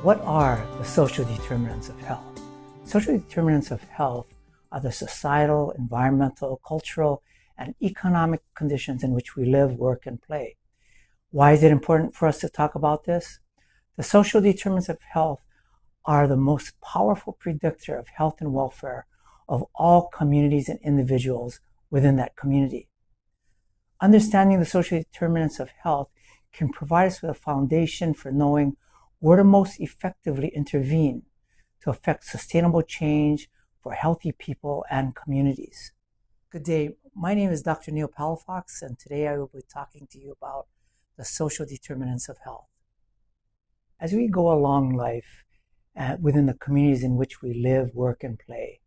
What are the social determinants of health? Social determinants of health are the societal, environmental, cultural, and economic conditions in which we live, work, and play. Why is it important for us to talk about this? The social determinants of health are the most powerful predictor of health and welfare of all communities and individuals within that community. Understanding the social determinants of health can provide us with a foundation for knowing where to most effectively intervene to affect sustainable change for healthy people and communities. Good day. My name is Dr. Neal Palafox, and today I will be talking to you about the social determinants of health. As we go along life within the communities in which we live, work, and play,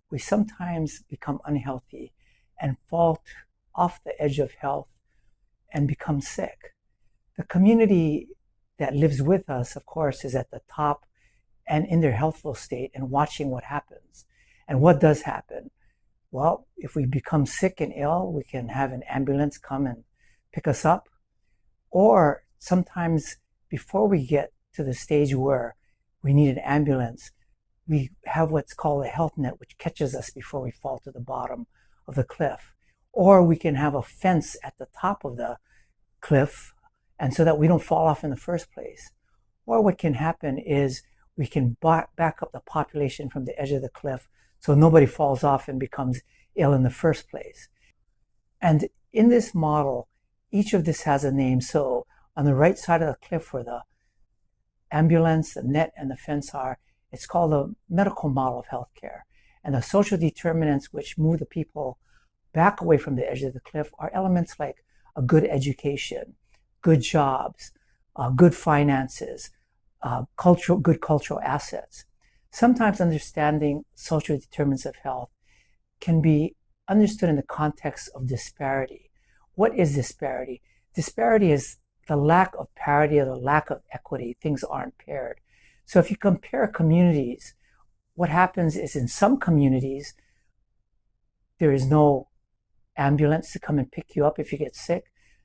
we sometimes become unhealthy and fall off the edge of health and become sick. The community that lives with us, of course, is at the top and in their healthful state and watching what happens. And what does happen? Well, if we become sick and ill, we can have an ambulance come and pick us up. Or sometimes before we get to the stage where we need an ambulance, we have what's called a health net, which catches us before we fall to the bottom of the cliff. Or we can have a fence at the top of the cliff, and so that we don't fall off in the first place. Or what can happen is we can back up the population from the edge of the cliff so nobody falls off and becomes ill in the first place. And in this model, each of this has a name. So on the right side of the cliff where the ambulance, the net, and the fence are, it's called a medical model of healthcare. And the social determinants which move the people back away from the edge of the cliff are elements like a good education, good jobs, good finances, good cultural assets. Sometimes understanding social determinants of health can be understood in the context of disparity. What is disparity? Disparity is the lack of parity or the lack of equity. Things aren't paired. So if you compare communities, what happens is in some communities, there is no ambulance to come and pick you up if you get sick.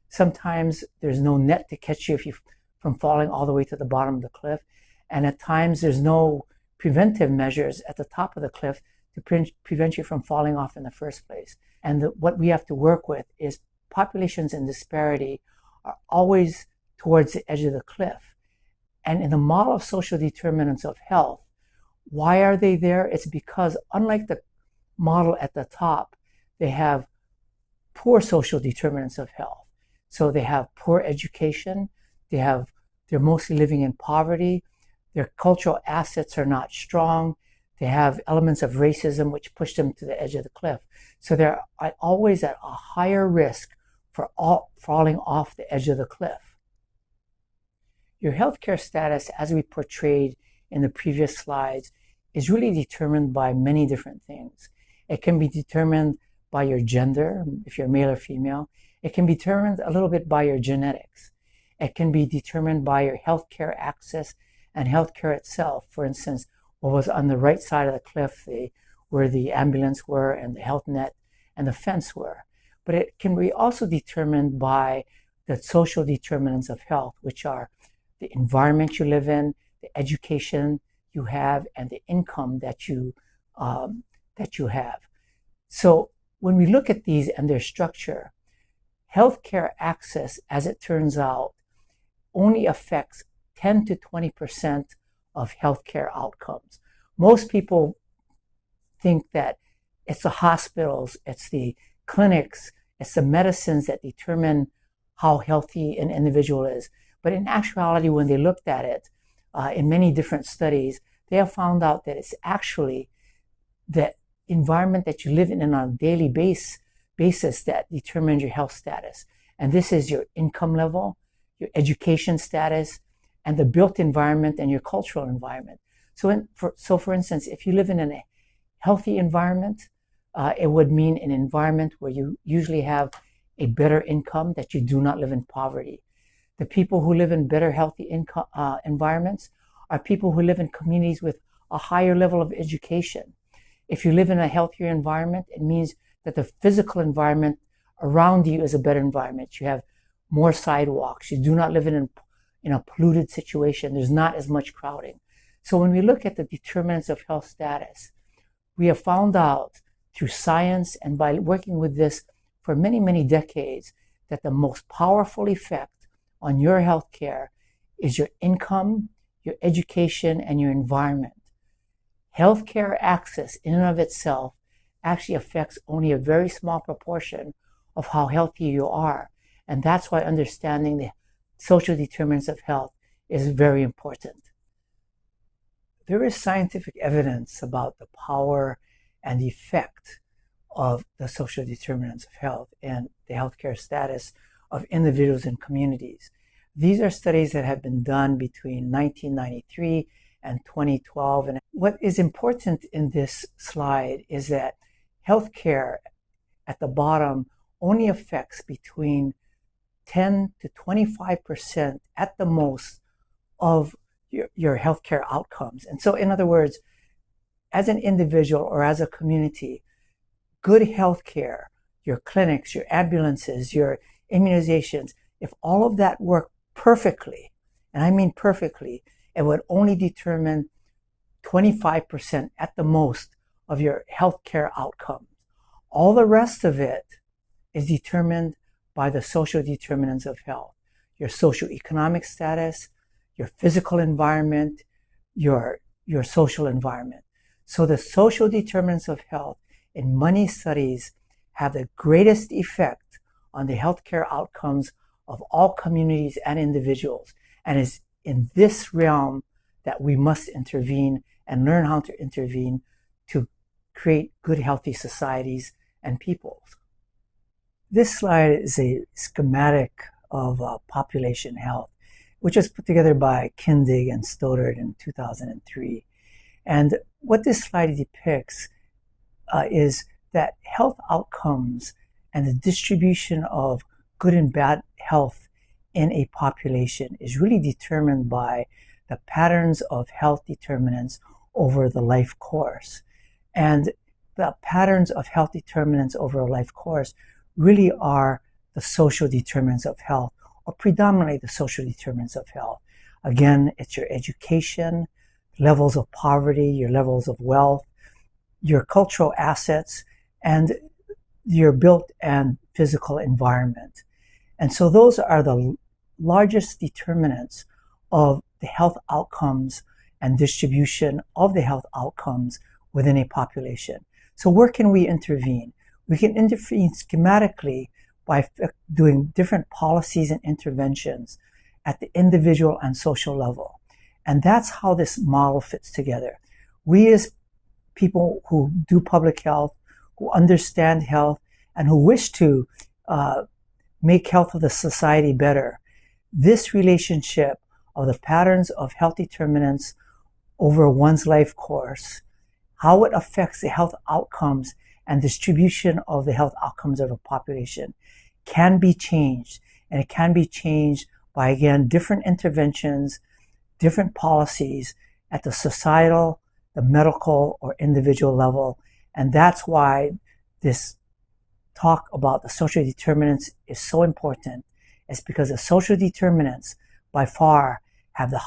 Sometimes there's no net to catch you from falling all the way to the bottom of the cliff. And at times there's no preventive measures at the top of the cliff to prevent you from falling off in the first place. And what we have to work with is populations in disparity are always towards the edge of the cliff. And in the model of social determinants of health, why are they there? It's because unlike the model at the top, they have poor social determinants of health. So they have poor education, they're mostly living in poverty, their cultural assets are not strong, they have elements of racism which push them to the edge of the cliff. So they're always at a higher risk for falling off the edge of the cliff. Your healthcare status, as we portrayed in the previous slides, is really determined by many different things. It can be determined by your gender, if you're male or female. It can be determined a little bit by your genetics. It can be determined by your healthcare access and healthcare itself. For instance, what was on the right side of the cliff, where the ambulance were and the health net and the fence were. But it can be also determined by the social determinants of health, which are the environment you live in, the education you have, and the income that you have. So when we look at these and their structure, healthcare access, as it turns out, only affects 10 to 20% of healthcare outcomes. Most people think that it's the hospitals, it's the clinics, it's the medicines that determine how healthy an individual is. But in actuality, when they looked at it in many different studies, they have found out that it's actually the environment that you live in on a daily basis that determines your health status. And this is your income level, your education status, and the built environment and your cultural environment. So for instance, if you live in a healthy environment, it would mean an environment where you usually have a better income, that you do not live in poverty. The people who live in better healthy environments are people who live in communities with a higher level of education. If you live in a healthier environment, it means that the physical environment around you is a better environment. You have more sidewalks. You do not live in a polluted situation. There's not as much crowding. So when we look at the determinants of health status, we have found out through science and by working with this for many, many decades that the most powerful effect on your health care is your income, your education, and your environment. Healthcare access in and of itself actually affects only a very small proportion of how healthy you are. And that's why understanding the social determinants of health is very important. There is scientific evidence about the power and the effect of the social determinants of health and the healthcare status of individuals and communities. These are studies that have been done between 1993 and 2012. And what is important in this slide is that healthcare at the bottom only affects between 10 to 25% at the most of your healthcare outcomes. And so, in other words, as an individual or as a community, good healthcare, your clinics, your ambulances, your immunizations, if all of that work perfectly, and I mean perfectly, it would only determine 25% at the most of your healthcare outcomes. All the rest of it is determined by the social determinants of health, your socioeconomic status, your physical environment, your social environment. So the social determinants of health in many studies have the greatest effect on the healthcare outcomes of all communities and individuals. And it's in this realm that we must intervene and learn how to intervene to create good, healthy societies and peoples. This slide is a schematic of population health, which was put together by Kindig and Stoddard in 2003. And what this slide depicts is that health outcomes and the distribution of good and bad health in a population is really determined by the patterns of health determinants over the life course. And the patterns of health determinants over a life course really are the social determinants of health, or predominantly the social determinants of health. Again, it's your education, levels of poverty, your levels of wealth, your cultural assets, and your built and physical environment. And so those are the largest determinants of the health outcomes and distribution of the health outcomes within a population. So where can we intervene? We can intervene schematically by doing different policies and interventions at the individual and social level. And that's how this model fits together. We as people who do public health, who understand health, and who wish to make health of the society better, this relationship of the patterns of health determinants over one's life course, how it affects the health outcomes and distribution of the health outcomes of a population can be changed. And it can be changed by, again, different interventions, different policies at the societal, the medical, or individual level. And that's why this talk about the social determinants is so important. It's because the social determinants by far have the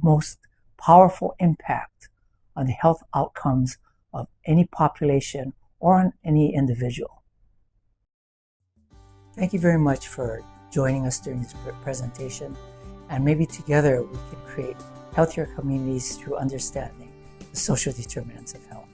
most powerful impact on the health outcomes of any population or on any individual. Thank you very much for joining us during this presentation, and maybe together we can create healthier communities through understanding the social determinants of health.